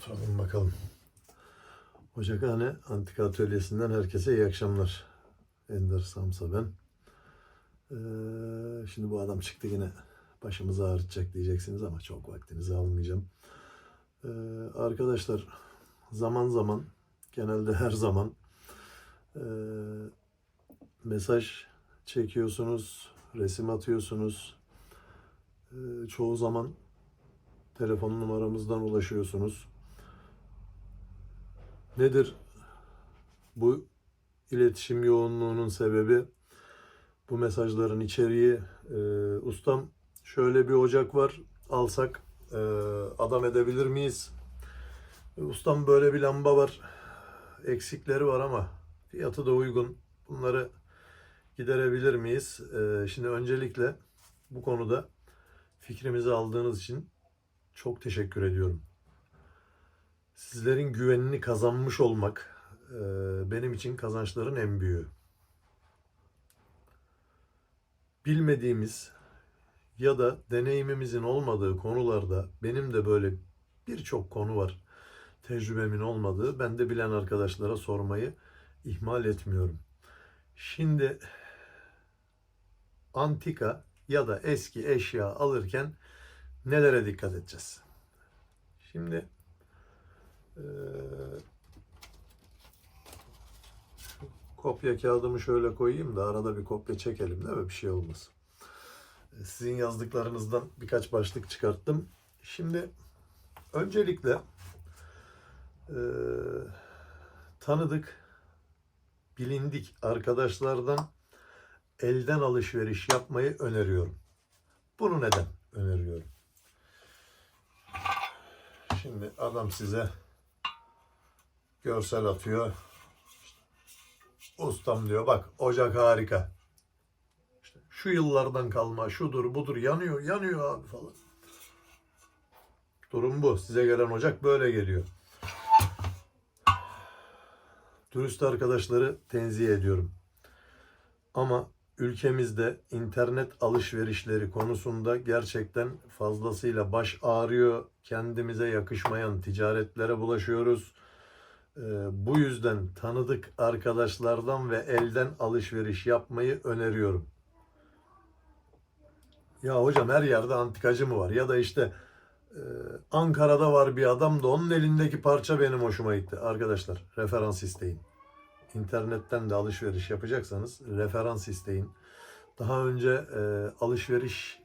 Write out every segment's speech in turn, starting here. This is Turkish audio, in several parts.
Oturalım bakalım. Ocakhane Antika Atölyesi'nden herkese iyi akşamlar. Ender Samsa ben. Şimdi bu adam çıktı yine başımızı ağrıtacak diyeceksiniz ama çok vaktinizi almayacağım. Arkadaşlar zaman zaman, genelde her zaman mesaj çekiyorsunuz, resim atıyorsunuz. Çoğu zaman telefon numaramızdan ulaşıyorsunuz. Nedir bu iletişim yoğunluğunun sebebi? Bu mesajların içeriği, ustam şöyle bir ocak var, alsak adam edebilir miyiz? Ustam böyle bir lamba var, eksikleri var ama fiyatı da uygun. Bunları giderebilir miyiz? Şimdi öncelikle bu konuda fikrimizi aldığınız için çok teşekkür ediyorum. Sizlerin güvenini kazanmış olmak benim için kazançların en büyüğü. Bilmediğimiz ya da deneyimimizin olmadığı konularda benim de böyle birçok konu var. Tecrübemin olmadığı, ben de bilen arkadaşlara sormayı ihmal etmiyorum. Şimdi antika ya da eski eşya alırken nelere dikkat edeceğiz? Şimdi kopya kağıdımı şöyle koyayım da arada bir kopya çekelim değil mi? Bir şey olmasın. Sizin yazdıklarınızdan birkaç başlık çıkarttım. Şimdi öncelikle tanıdık, bilindik arkadaşlardan elden alışveriş yapmayı öneriyorum. Bunu neden öneriyorum? Şimdi adam size görsel atıyor. Ustam diyor bak ocak harika. İşte şu yıllardan kalma şudur budur yanıyor yanıyor abi falan. Durum bu. Size gelen ocak böyle geliyor. Turist arkadaşları tenzih ediyorum. Ama ülkemizde internet alışverişleri konusunda gerçekten fazlasıyla baş ağrıyor. Kendimize yakışmayan ticaretlere bulaşıyoruz. Bu yüzden tanıdık arkadaşlardan ve elden alışveriş yapmayı öneriyorum. Ya hocam her yerde antikacı mı var? Ya da işte Ankara'da var bir adam da onun elindeki parça benim hoşuma gitti. Arkadaşlar referans isteyin. İnternetten de alışveriş yapacaksanız referans isteyin. Daha önce alışveriş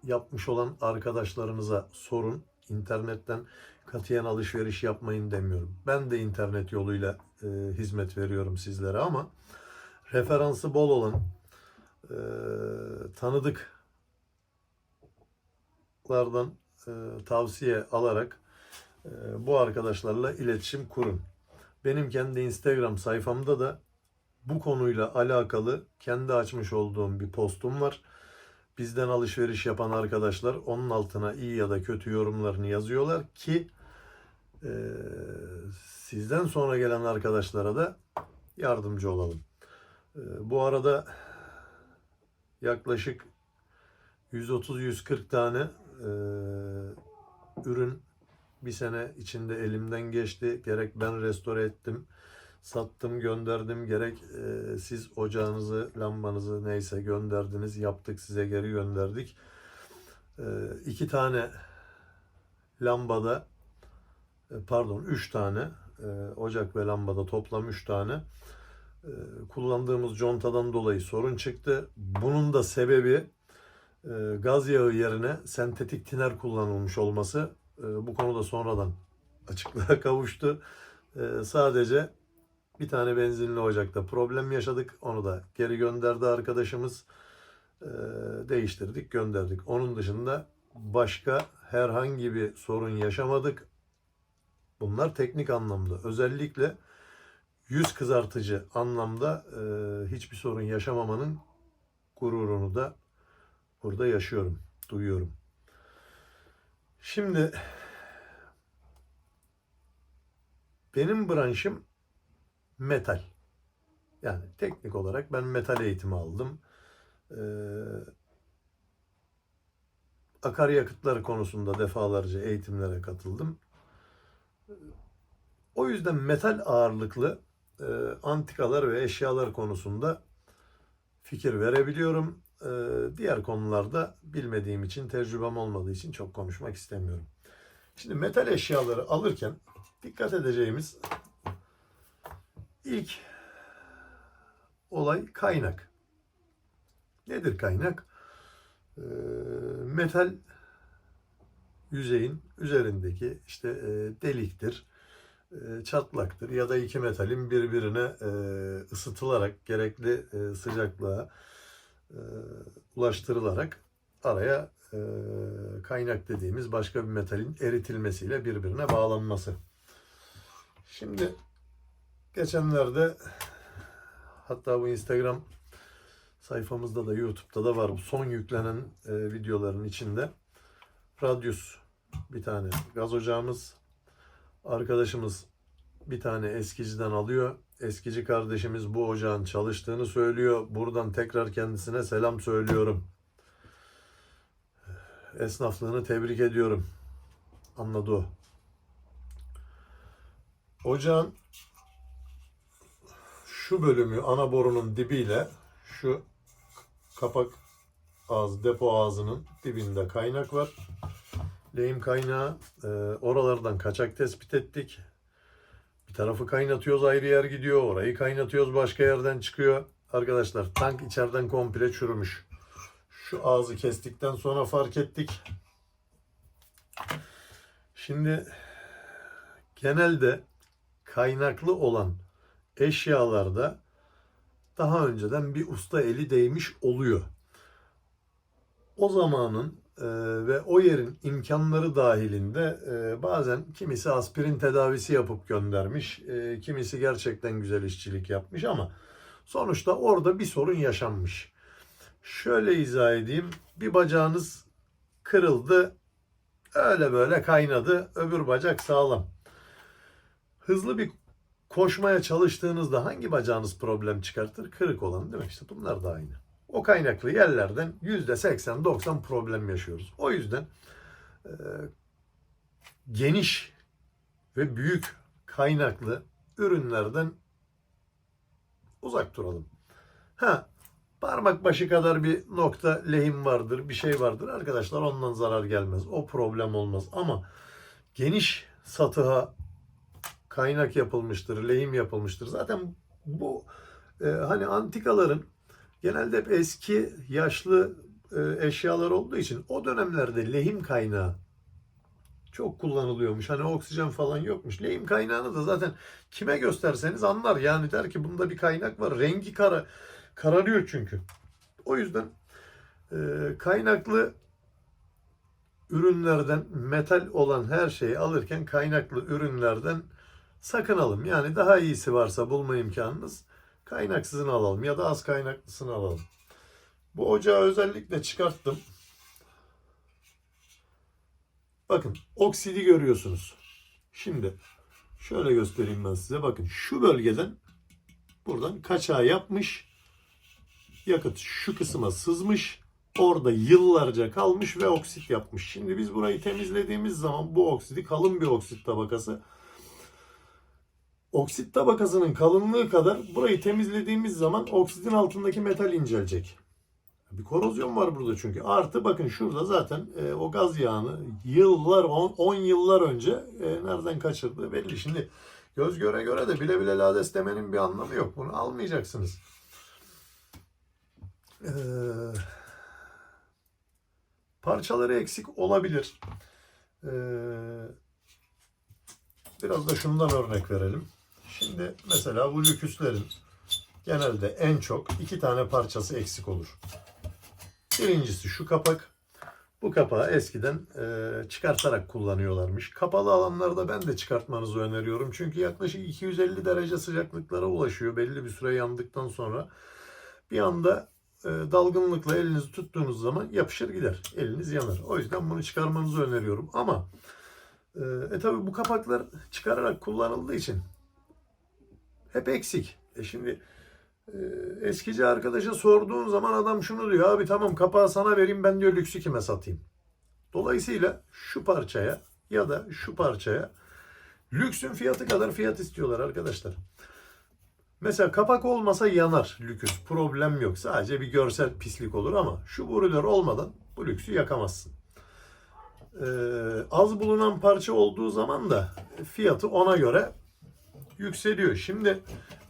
yapmış olan arkadaşlarınıza sorun. İnternetten katiyen alışveriş yapmayın demiyorum. Ben de internet yoluyla hizmet veriyorum sizlere ama referansı bol olan tanıdıklardan tavsiye alarak bu arkadaşlarla iletişim kurun. Benim kendi Instagram sayfamda da bu konuyla alakalı kendi açmış olduğum bir postum var. Bizden alışveriş yapan arkadaşlar onun altına iyi ya da kötü yorumlarını yazıyorlar ki sizden sonra gelen arkadaşlara da yardımcı olalım. Bu arada yaklaşık 130-140 tane ürün bir sene içinde elimden geçti. Gerek ben restore ettim, sattım, gönderdim. Gerek siz ocağınızı, lambanızı neyse gönderdiniz, yaptık, size geri gönderdik. 2 tane lambada, pardon 3 tane ocak ve lambada toplam 3 tane kullandığımız contadan dolayı sorun çıktı. Bunun da sebebi gaz yağı yerine sentetik tiner kullanılmış olması. Bu konuda sonradan açıklığa kavuştu. Sadece bir tane benzinli ocakta problem yaşadık. Onu da geri gönderdi arkadaşımız. Değiştirdik, gönderdik. Onun dışında başka herhangi bir sorun yaşamadık. Bunlar teknik anlamda. Özellikle yüz kızartıcı anlamda hiçbir sorun yaşamamanın gururunu da burada yaşıyorum, duyuyorum. Şimdi benim branşım metal. Yani teknik olarak ben metal eğitimi aldım. Akaryakıtlar konusunda defalarca eğitimlere katıldım. O yüzden metal ağırlıklı antikalar ve eşyalar konusunda fikir verebiliyorum. Diğer konularda bilmediğim için, tecrübem olmadığı için çok konuşmak istemiyorum. Şimdi metal eşyaları alırken dikkat edeceğimiz ilk olay kaynak. Nedir kaynak? Metal yüzeyin üzerindeki işte deliktir, çatlaktır ya da iki metalin birbirine ısıtılarak gerekli sıcaklığa ulaştırılarak araya kaynak dediğimiz başka bir metalin eritilmesiyle birbirine bağlanması. Şimdi geçenlerde hatta bu Instagram sayfamızda da YouTube'da da var. Bu son yüklenen videoların içinde Radius bir tane gaz ocağımız, arkadaşımız bir tane eskiciden alıyor. Eskici kardeşimiz bu ocağın çalıştığını söylüyor. Buradan tekrar kendisine selam söylüyorum. Esnaflığını tebrik ediyorum. Anladı o. Ocağın şu bölümü ana borunun dibiyle şu kapak ağzı, depo ağzının dibinde kaynak var. Lehim kaynağı. Oralardan kaçak tespit ettik. Bir tarafı kaynatıyoruz, ayrı yer gidiyor. Orayı kaynatıyoruz, başka yerden çıkıyor. Arkadaşlar tank içeriden komple çürümüş. Şu ağzı kestikten sonra fark ettik. Şimdi genelde kaynaklı olan eşyalarda daha önceden bir usta eli değmiş oluyor. O zamanın ve o yerin imkanları dahilinde bazen kimisi aspirin tedavisi yapıp göndermiş, kimisi gerçekten güzel işçilik yapmış ama sonuçta orada bir sorun yaşanmış. Şöyle izah edeyim, bir bacağınız kırıldı, öyle böyle kaynadı, öbür bacak sağlam. Hızlı bir koşmaya çalıştığınızda hangi bacağınız problem çıkartır? Kırık olan, değil mi? İşte bunlar da aynı. O kaynaklı yerlerden %80-90 problem yaşıyoruz. O yüzden geniş ve büyük kaynaklı ürünlerden uzak duralım. Parmak başı kadar bir nokta lehim vardır, bir şey vardır. Arkadaşlar ondan zarar gelmez. O problem olmaz. Ama geniş satıha kaynak yapılmıştır, lehim yapılmıştır. Zaten bu hani antikaların genelde hep eski, yaşlı eşyalar olduğu için o dönemlerde lehim kaynağı çok kullanılıyormuş. Hani oksijen falan yokmuş. Lehim kaynağını da zaten kime gösterseniz anlar. Yani der ki bunda bir kaynak var. Rengi kararıyor çünkü. O yüzden kaynaklı ürünlerden, metal olan her şeyi alırken kaynaklı ürünlerden sakınalım. Yani daha iyisi varsa bulma imkanınız, kaynaksızını alalım ya da az kaynaklısını alalım. Bu ocağı özellikle çıkarttım. Bakın oksidi görüyorsunuz. Şimdi şöyle göstereyim ben size. Bakın şu bölgeden buradan kaçağı yapmış. Yakıt şu kısma sızmış. Orada yıllarca kalmış ve oksit yapmış. Şimdi biz burayı temizlediğimiz zaman bu oksidi, kalın bir oksit tabakası. Oksit tabakasının kalınlığı kadar burayı temizlediğimiz zaman oksidin altındaki metal incelecek. Bir korozyon var burada çünkü. Artı bakın şurada zaten o gaz yağını yıllar, 10 yıllar önce nereden kaçırdığı belli. Şimdi göz göre göre de bile bile lades demenin bir anlamı yok. Bunu almayacaksınız. Parçaları eksik olabilir. Biraz da şundan örnek verelim. Şimdi mesela bu lüküslerin genelde en çok 2 tane parçası eksik olur. Birincisi şu kapak. Bu kapağı eskiden çıkartarak kullanıyorlarmış. Kapalı alanlarda ben de çıkartmanızı öneriyorum. Çünkü yaklaşık 250 derece sıcaklıklara ulaşıyor belli bir süre yandıktan sonra. Bir anda dalgınlıkla elinizi tuttuğunuz zaman yapışır gider. Eliniz yanar. O yüzden bunu çıkarmanızı öneriyorum. Ama tabi bu kapaklar çıkararak kullanıldığı için hep eksik. Şimdi eskici arkadaşa sorduğun zaman adam şunu diyor. Abi tamam kapağı sana vereyim, ben diyor lüksü kime satayım. Dolayısıyla şu parçaya ya da şu parçaya Lüksün fiyatı kadar fiyat istiyorlar arkadaşlar. Mesela kapak olmasa yanar lüküs. Problem yok. Sadece bir görsel pislik olur ama şu brülör olmadan bu lüksü yakamazsın. Az bulunan parça olduğu zaman da fiyatı ona göre yükseliyor. Şimdi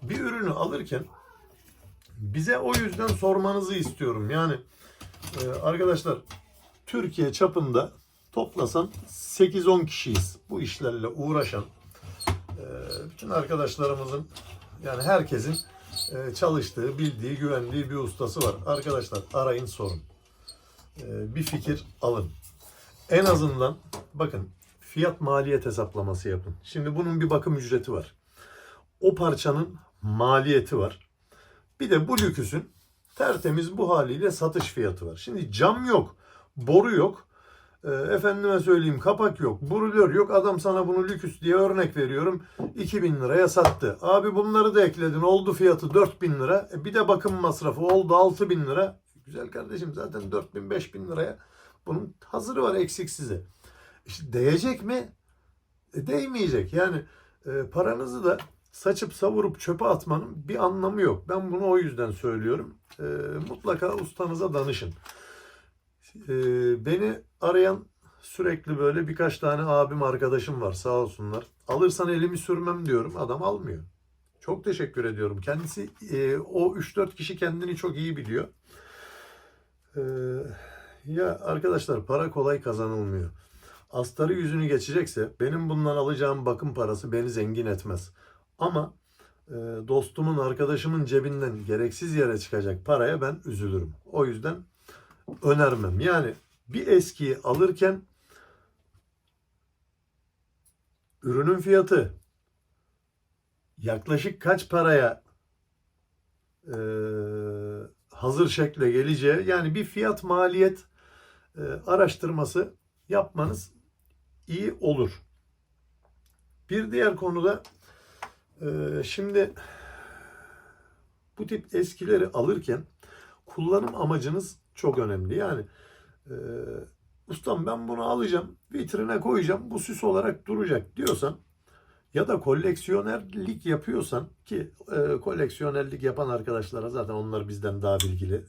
bir ürünü alırken bize o yüzden sormanızı istiyorum. Yani arkadaşlar, Türkiye çapında toplasan 8-10 kişiyiz bu işlerle uğraşan. Bütün arkadaşlarımızın, yani herkesin çalıştığı, bildiği, güvendiği bir ustası var. Arkadaşlar, arayın, sorun. Bir fikir alın. En azından bakın, fiyat maliyet hesaplaması yapın. Şimdi bunun bir bakım ücreti var. O parçanın maliyeti var. Bir de bu lüküsün tertemiz bu haliyle satış fiyatı var. Şimdi cam yok, boru yok, efendime söyleyeyim kapak yok, brülör yok. Adam sana bunu lüküs diye örnek veriyorum 2000 liraya sattı. Abi bunları da ekledin, oldu fiyatı 4000 lira. Bir de bakım masrafı oldu 6000 lira. Güzel kardeşim, zaten 4000-5000 liraya bunun hazırı var eksiksizi. İşte değecek mi? Değmeyecek. Yani paranızı da saçıp savurup çöpe atmanın bir anlamı yok. Ben bunu o yüzden söylüyorum. Mutlaka ustanıza danışın. Beni arayan sürekli böyle birkaç tane abim, arkadaşım var, sağ olsunlar. Alırsan elimi sürmem diyorum. Adam almıyor. Çok teşekkür ediyorum. Kendisi o 3-4 kişi kendini çok iyi biliyor. Ya arkadaşlar, para kolay kazanılmıyor. Astarı yüzünü geçecekse benim bundan alacağım bakım parası beni zengin etmez. Ama dostumun, arkadaşımın cebinden gereksiz yere çıkacak paraya ben üzülürüm. O yüzden önermem. Yani bir eskiyi alırken ürünün fiyatı yaklaşık kaç paraya hazır şekle geleceği, yani bir fiyat maliyet araştırması yapmanız iyi olur. Bir diğer konuda şimdi bu tip eskileri alırken kullanım amacınız çok önemli. Yani ustam ben bunu alacağım, vitrine koyacağım, bu süs olarak duracak diyorsan ya da koleksiyonerlik yapıyorsan, ki koleksiyonerlik yapan arkadaşlara zaten onlar bizden daha bilgili.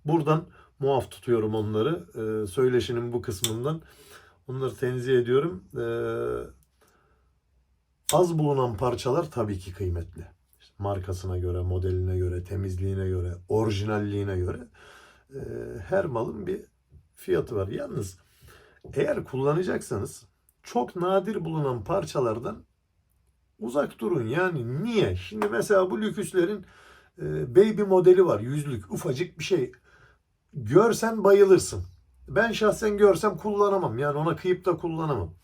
Buradan muaf tutuyorum onları. Söyleşinin bu kısmından onları tenzih ediyorum. Az bulunan parçalar tabii ki kıymetli. İşte markasına göre, modeline göre, temizliğine göre, orijinalliğine göre her malın bir fiyatı var. Yalnız eğer kullanacaksanız çok nadir bulunan parçalardan uzak durun. Yani niye? Şimdi mesela bu lüküslerin baby modeli var. Yüzlük, ufacık bir şey. Görsen bayılırsın. Ben şahsen görsem kullanamam. Yani ona kıyıp da kullanamam.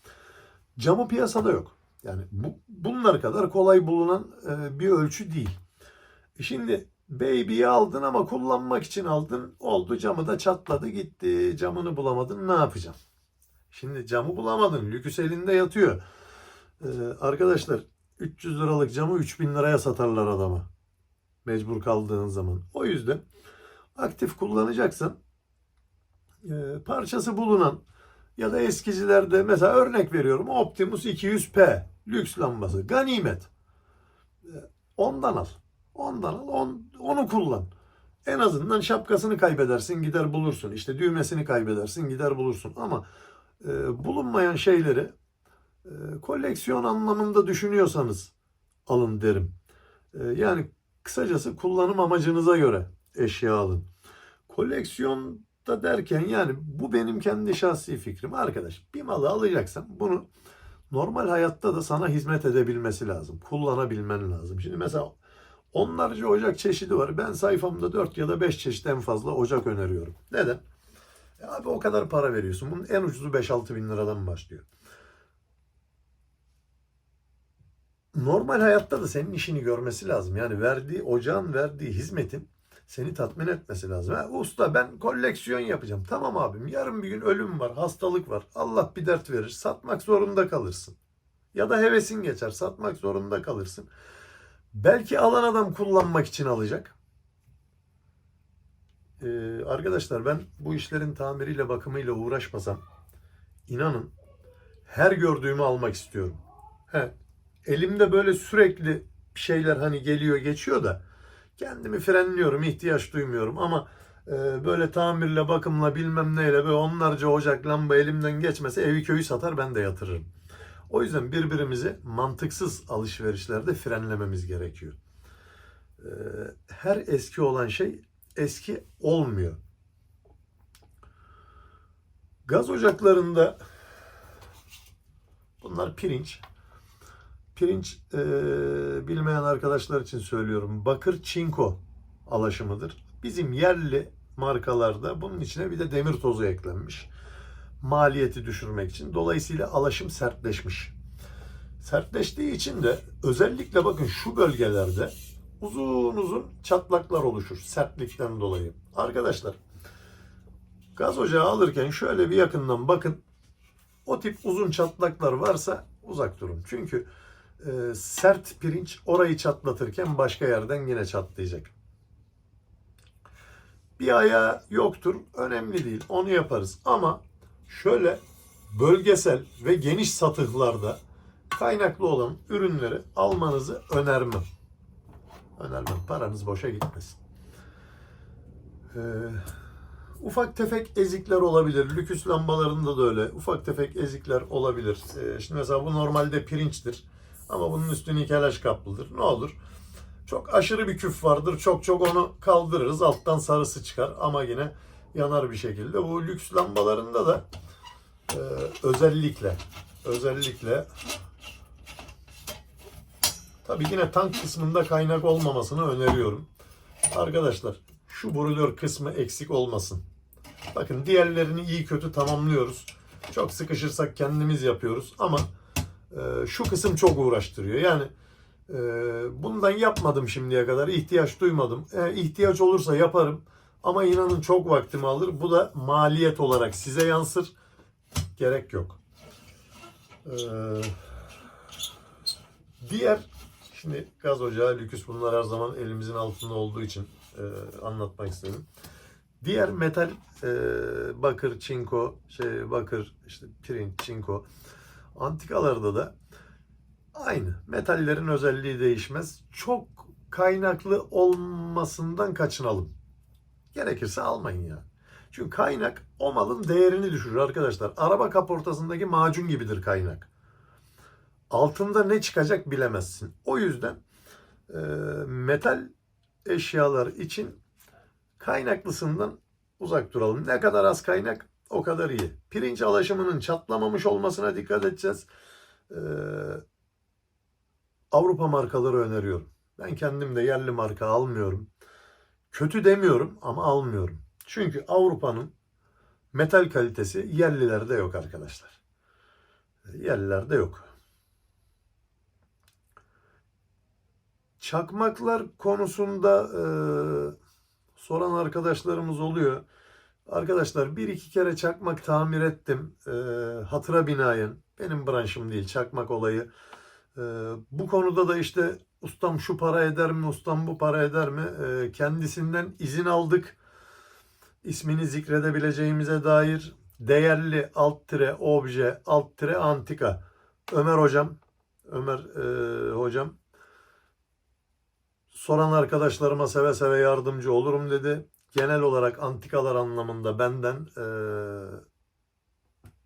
Camı piyasada yok. Yani bunlar kadar kolay bulunan bir ölçü değil. Şimdi baby'yi aldın ama kullanmak için aldın. Oldu, camı da çatladı gitti. Camını bulamadın, ne yapacaksın? Şimdi camı bulamadın. Lüküs elinde yatıyor. Arkadaşlar, 300 liralık camı 3000 liraya satarlar adama. Mecbur kaldığın zaman. O yüzden aktif kullanacaksan parçası bulunan ya da eskicilerde, mesela örnek veriyorum, Optimus 200P lüks lambası ganimet. Ondan al. Ondan al. Onu kullan. En azından şapkasını kaybedersin, gider bulursun. İşte düğmesini kaybedersin, gider bulursun. Ama bulunmayan şeyleri koleksiyon anlamında düşünüyorsanız alın derim. Yani kısacası kullanım amacınıza göre eşya alın. Koleksiyonda derken, yani bu benim kendi şahsi fikrim. Arkadaş, bir malı alacaksan bunu normal hayatta da sana hizmet edebilmesi lazım. Kullanabilmen lazım. Şimdi mesela onlarca ocak çeşidi var. Ben sayfamda 4 ya da 5 çeşit en fazla ocak öneriyorum. Neden? Abi o kadar para veriyorsun. Bunun en ucuzu 5-6 bin liradan başlıyor. Normal hayatta da senin işini görmesi lazım. Yani ocağın verdiği hizmetin seni tatmin etmesi lazım. Usta ben koleksiyon yapacağım. Tamam abim, yarın bir gün ölüm var, hastalık var. Allah bir dert verir. Satmak zorunda kalırsın. Ya da hevesin geçer, satmak zorunda kalırsın. Belki alan adam kullanmak için alacak. Arkadaşlar, ben bu işlerin tamiriyle, bakımıyla uğraşmasam, inanın her gördüğümü almak istiyorum. He, elimde böyle sürekli bir şeyler hani geliyor geçiyor da kendimi frenliyorum, ihtiyaç duymuyorum ama böyle tamirle, bakımla bilmem neyle böyle onlarca ocak lamba elimden geçmese evi köyü satar ben de yatırırım. O yüzden birbirimizi mantıksız alışverişlerde frenlememiz gerekiyor. Her eski olan şey eski olmuyor. Gaz ocaklarında bunlar pirinç. Pirinç bilmeyen arkadaşlar için söylüyorum. Bakır çinko alaşımıdır. Bizim yerli markalarda bunun içine bir de demir tozu eklenmiş. Maliyeti düşürmek için. Dolayısıyla alaşım sertleşmiş. Sertleştiği için de özellikle bakın şu bölgelerde uzun uzun çatlaklar oluşur sertlikten dolayı. Arkadaşlar gaz ocağı alırken şöyle bir yakından bakın. O tip uzun çatlaklar varsa uzak durun. Çünkü sert pirinç orayı çatlatırken başka yerden yine çatlayacak. Bir ayağı yoktur. Önemli değil. Onu yaparız. Ama şöyle bölgesel ve geniş satıhlarda kaynaklı olan ürünleri almanızı önermem. Önermem. Paranız boşa gitmesin. Ufak tefek ezikler olabilir. Lüküs lambalarında da öyle. Ufak tefek ezikler olabilir. Şimdi mesela bu normalde pirinçtir. Ama bunun üstü nikelaj kaplıdır. Ne olur? Çok aşırı bir küf vardır. Çok çok onu kaldırırız. Alttan sarısı çıkar. Ama yine yanar bir şekilde. Bu lüks lambalarında da özellikle tabii yine tank kısmında kaynak olmamasını öneriyorum. Arkadaşlar şu brulör kısmı eksik olmasın. Bakın diğerlerini iyi kötü tamamlıyoruz. Çok sıkışırsak kendimiz yapıyoruz ama şu kısım çok uğraştırıyor. Yani bundan yapmadım şimdiye kadar. İhtiyaç duymadım. İhtiyaç olursa yaparım. Ama inanın çok vaktimi alır. Bu da maliyet olarak size yansır. Gerek yok. Diğer şimdi gaz ocağı, lüküs bunlar her zaman elimizin altında olduğu için anlatmak istedim. Diğer metal bakır, çinko, bakır, işte pirinç, çinko antikalarda da aynı. Metallerin özelliği değişmez. Çok kaynaklı olmasından kaçınalım. Gerekirse almayın ya. Çünkü kaynak o malın değerini düşürür arkadaşlar. Araba kaportasındaki macun gibidir kaynak. Altında ne çıkacak bilemezsin. O yüzden metal eşyalar için kaynaklısından uzak duralım. Ne kadar az kaynak o kadar iyi. Pirinç alaşımının çatlamamış olmasına dikkat edeceğiz. Avrupa markaları öneriyorum. Ben kendim de yerli marka almıyorum. Kötü demiyorum ama almıyorum. Çünkü Avrupa'nın metal kalitesi yerlilerde yok arkadaşlar. Yerlilerde yok. Çakmaklar konusunda soran arkadaşlarımız oluyor. Arkadaşlar bir iki kere çakmak tamir ettim. Hatıra binaen. Benim branşım değil çakmak olayı. Bu konuda da işte ustam şu para eder mi, ustam bu para eder mi? Kendisinden izin aldık. İsmini zikredebileceğimize dair değerli alt tire obje alt tire antika. Ömer hocam, Ömer hocam soran arkadaşlarıma seve seve yardımcı olurum dedi. Genel olarak antikalar anlamında benden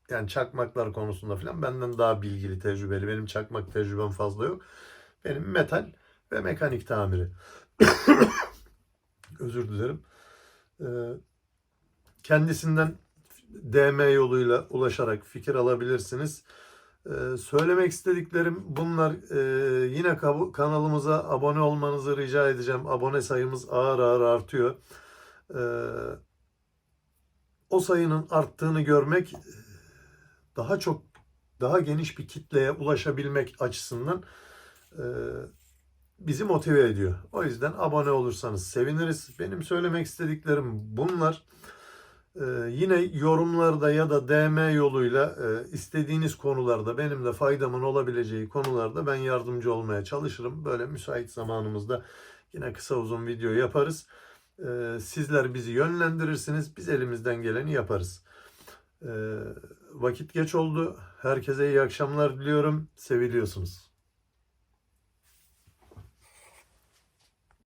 yani çakmaklar konusunda falan benden daha bilgili, tecrübeli. Benim çakmak tecrübem fazla yok. Benim metal ve mekanik tamiri. Özür dilerim. Kendisinden DM yoluyla ulaşarak fikir alabilirsiniz. Söylemek istediklerim bunlar. Yine kanalımıza abone olmanızı rica edeceğim. Abone sayımız ağır ağır artıyor. O sayının arttığını görmek daha geniş bir kitleye ulaşabilmek açısından bizi motive ediyor. O yüzden abone olursanız seviniriz. Benim söylemek istediklerim bunlar. Yine yorumlarda ya da DM yoluyla istediğiniz konularda benim de faydamın olabileceği konularda ben yardımcı olmaya çalışırım. Böyle müsait zamanımızda yine kısa uzun video yaparız. Sizler bizi yönlendirirsiniz. Biz elimizden geleni yaparız. vakit geç oldu. Herkese iyi akşamlar diliyorum. Seviliyorsunuz.